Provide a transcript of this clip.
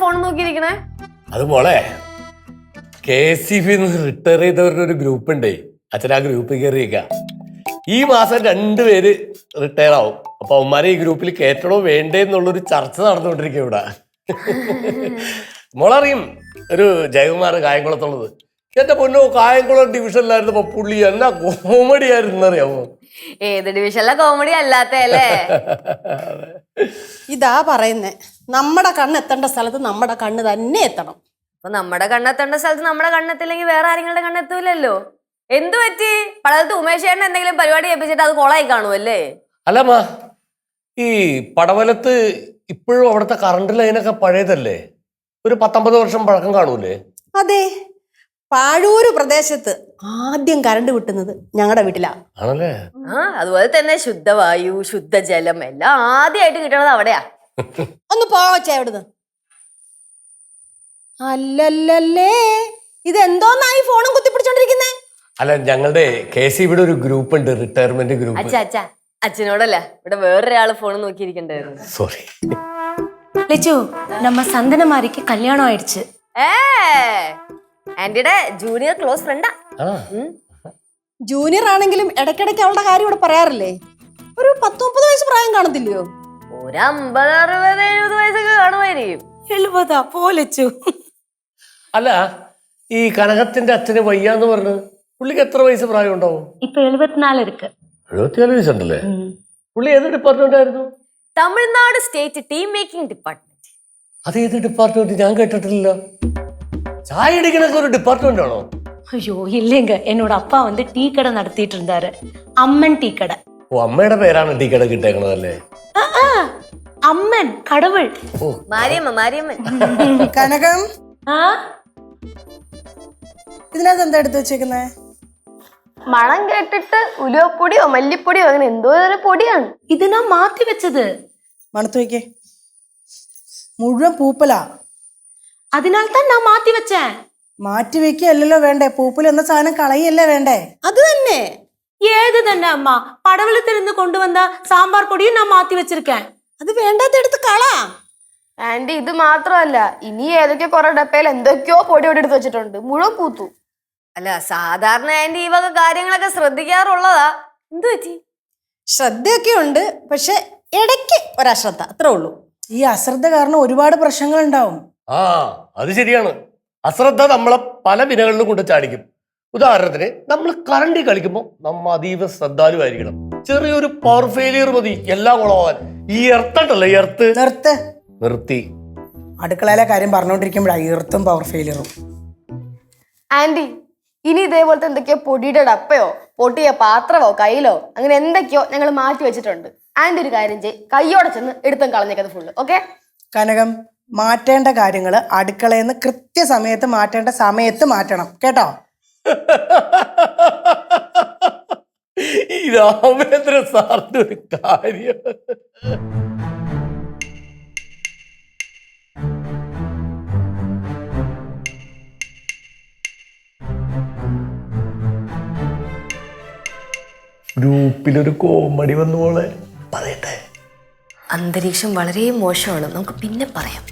Phone നോക്കിയിരിക്കണേ? അത് മോളെ KCB retire ചെയ്തവരുടെ ഒരു ഗ്രൂപ്പ് ഉണ്ടേ. അച്ഛൻ ആ ഗ്രൂപ്പിൽ കയറിയേക്ക. ഈ മാസം 2 പേര് റിട്ടയർ ആവും. അപ്പൊ അവന്മാരെ ഈ ഗ്രൂപ്പിൽ കയറ്റണോ വേണ്ടേ എന്നുള്ളൊരു ചർച്ച നടന്നുകൊണ്ടിരിക്കും ഇവിടെ. മോളറിയും ഒരു ജയകുമാർ കായംകുളത്തുള്ളത്. എന്റെ പൊന്നോ, കായംകുളം ഡിവിഷനിലായിരുന്നപ്പോ പുള്ളി എന്നാ കോമഡി ആയിരുന്നു അറിയാമോ? ഏത് ഡിവിഷനിലെ കോമഡി അല്ലാത്തല്ലേ? ഇതാ പറയുന്നേ, നമ്മുടെ കണ്ണെത്തേണ്ട സ്ഥലത്ത് നമ്മുടെ കണ്ണ് തന്നെ എത്തണം. അപ്പൊ നമ്മുടെ കണ്ണെത്തേണ്ട സ്ഥലത്ത് നമ്മുടെ കണ്ണെത്തില്ലെങ്കിൽ വേറെ ആരെങ്കിലും കണ്ണെത്തൂലല്ലോ. എന്തു പറ്റി? പടലത്ത് ഉമേഷ് ചേട്ടൻ എന്തെങ്കിലും പരിപാടി ഏൽപ്പിച്ചിട്ട് അത് കൊളായി കാണുമല്ലേ? അല്ലമ്മ, ഈ പടവലത്ത് ഇപ്പോഴും അവിടുത്തെ കറണ്ട് ലൈനൊക്കെ പഴയതല്ലേ? ഒരു 19 വർഷം പഴക്കം കാണൂലേ? അതെ, പാഴൂര് പ്രദേശത്ത് ആദ്യം കറണ്ട് വിട്ടുന്നത് ഞങ്ങളുടെ വീട്ടിലാ. ആണല്ലേ? അതുപോലെ തന്നെ ശുദ്ധവായു, ശുദ്ധജലം എല്ലാം ആദ്യമായിട്ട് കിട്ടണത് അവിടെയാ. ഒന്ന് പോവച്ചേ അവിടുന്ന്. അല്ലല്ലേ, ഇതെന്തോന്നായി ഫോണും കുത്തിപ്പിടിച്ചോണ്ടിരിക്കുന്നേ? അല്ല, ഞങ്ങളുടെ KCB ഒരു ഗ്രൂപ്പ് ഉണ്ട്, റിട്ടയർമെന്റ് ഗ്രൂപ്പ്. അച്ഛനോടല്ല, ഇവിടെ വേറൊരാള് ഫോൺ നോക്കിയിരിക്കണ്ടായിരുന്നു. സോറി ലച്ചു, നമ്മ സന്തനമാരിക്ക് കല്യാണം ആയിடுச்சு. ആന്റിയുടെ ജൂനിയർ ക്ലോസ് ഫ്രണ്ടാ. ജൂനിയർ ആണെങ്കിലും ഇടയ്ക്കിടയ്ക്ക് അവളുടെ കാര്യം ഇവിടെ പറയാറില്ലേ? ഒരു 10-30 വയസ്സ് പ്രായം കാണത്തില്ലയോ? ഒരു 50-60-70 വയസ്സൊക്കെ കാണുമായിരിക്കും. 70 പോ ലച്ചു. അല്ല, ഈ കനകത്തിന്റെ അച്ഛന് വയ്യാന്ന് പറഞ്ഞു, പുള്ളിക്ക് എത്ര വയസ്സ് പ്രായം ഉണ്ടാവും? ഇപ്പൊ 74 ഇருக்கு. 74 വയസ്സുണ്ടല്ലേ? പുള്ളി ഏത് ഡിപ്പാർട്ട്മെന്റ് ആയിരുന്നു? Tamil Nadu state team making department. അത് ഏത് ഡിപ്പാർട്ട്മെന്റ്? ഞാൻ കേട്ടിട്ടില്ല. ചായ അടിക്കണൊക്കെ ഒരു ഡിപ്പാർട്ട്മെന്റ് ആണോ? ஐயோ இல்லைங்க, என்னோட அப்பா வந்து டீ கடை நடத்திட்டு இருந்தாரு. அம்மன் டீ கடை. ഓ, അമ്മയുടെ പേരാണ് ടീ കട കിട്ടേക്കണതല്ലേ? അമ്മൻ കടവൾ. മാരിയമ്മൻ. കനകം, ഇതിനകത്ത് എന്താ എടുത്ത് വെച്ചേക്കുന്നേ? മണം കേട്ടിട്ട് ഉലുവപ്പൊടിയോ മല്ലിപ്പൊടിയോ അങ്ങനെ എന്തോ പൊടിയാണ്. ഇത് ഞാൻ മാറ്റി വെച്ചത്. മണത്ത് വയ്ക്കേ, മുഴുവൻ പൂപ്പലാ. അതിനാൽ തന്നെ ഞാൻ മാറ്റി വെച്ചേ. മാറ്റി വെക്കല്ലോ വേണ്ടേ, പൂപ്പൽ എന്ന സാധനം കളയല്ലേ വേണ്ടേ? അത് തന്നെ. ഏത് തന്നെ അമ്മ, പടവലത്തിൽ നിന്ന് കൊണ്ടുവന്ന സാമ്പാർ പൊടിയും ഞാൻ മാറ്റി വെച്ചിരിക്കேன். അത് വേണ്ടാത്തെടുത്ത് കളാ. ആന്റി, ഇത് മാത്രമല്ല, ഇനി ഏതൊക്കെ കുറെ ഡപ്പയിൽ എന്തൊക്കെയോ പൊടി എടുത്ത് വെച്ചിട്ടുണ്ട്, മുഴുവൻ പൂത്തു. അല്ല, സാധാരണ ആന്റി ഈ വക കാര്യങ്ങളൊക്കെ ശ്രദ്ധിക്കാറുള്ളതാ. എന്തു പറ്റി? ശ്രദ്ധയൊക്കെ ഉണ്ട്, പക്ഷെ ഇടയ്ക്ക് ഒരശ്രദ്ധ, അത്രേ ഉള്ളൂ. ഈ അശ്രദ്ധ കാരണം ഒരുപാട് പ്രശ്നങ്ങൾ ഉണ്ടാവും. ആ, അത് ശരിയാണ്. അശ്രദ്ധ നമ്മളെ പല വിനകളിലും കൊണ്ട് ചാടിക്കും. ഉദാഹരണത്തിന്, നമ്മൾ കറണ്ടി കളിക്കുമ്പോൾ നമ്മ അതീവ ശ്രദ്ധാലുവായിരിക്കണം. ചെറിയൊരു പവർ ഫെയിലിയർ മതി എല്ലാം കുളമാവാൻ. ഈ എർത്തണ്ടല്ലോ, എർത്ത് നിർത്തി. അടുക്കളയിലെ കാര്യം പറഞ്ഞോണ്ടിരിക്കുമ്പോഴാണ് ഈർത്തും പവർ ഫെയിലിയറും. ആന്റി, ഇനി ഇതേപോലത്തെ എന്തൊക്കെയോ പൊടിയുടെ ഡപ്പയോ പൊട്ടിയ പാത്രമോ കയ്യിലോ അങ്ങനെ എന്തൊക്കെയോ ഞങ്ങൾ മാറ്റി വെച്ചിട്ടുണ്ട്. ആന്റി ഒരു കാര്യം ചെയ്യ്, കയ്യോടെ ചെന്ന് എടുത്തും കളഞ്ഞേക്കത് ഫുള്ള്. ഓക്കെ കനകം, മാറ്റേണ്ട കാര്യങ്ങൾ അടുക്കളയിൽ നിന്ന് കൃത്യസമയത്ത് മാറ്റേണ്ട സമയത്ത് മാറ്റണം, കേട്ടോ? ഈ രാമേന്ദ്ര സാറിന്റെ ഒരു കാര്യം. ഗ്രൂപ്പിലൊരു കോമഡി വന്നു പോലെ പറയട്ടെ. അന്തരീക്ഷം വളരെ മോശമാണ്, നമുക്ക് പിന്നെ പറയാം.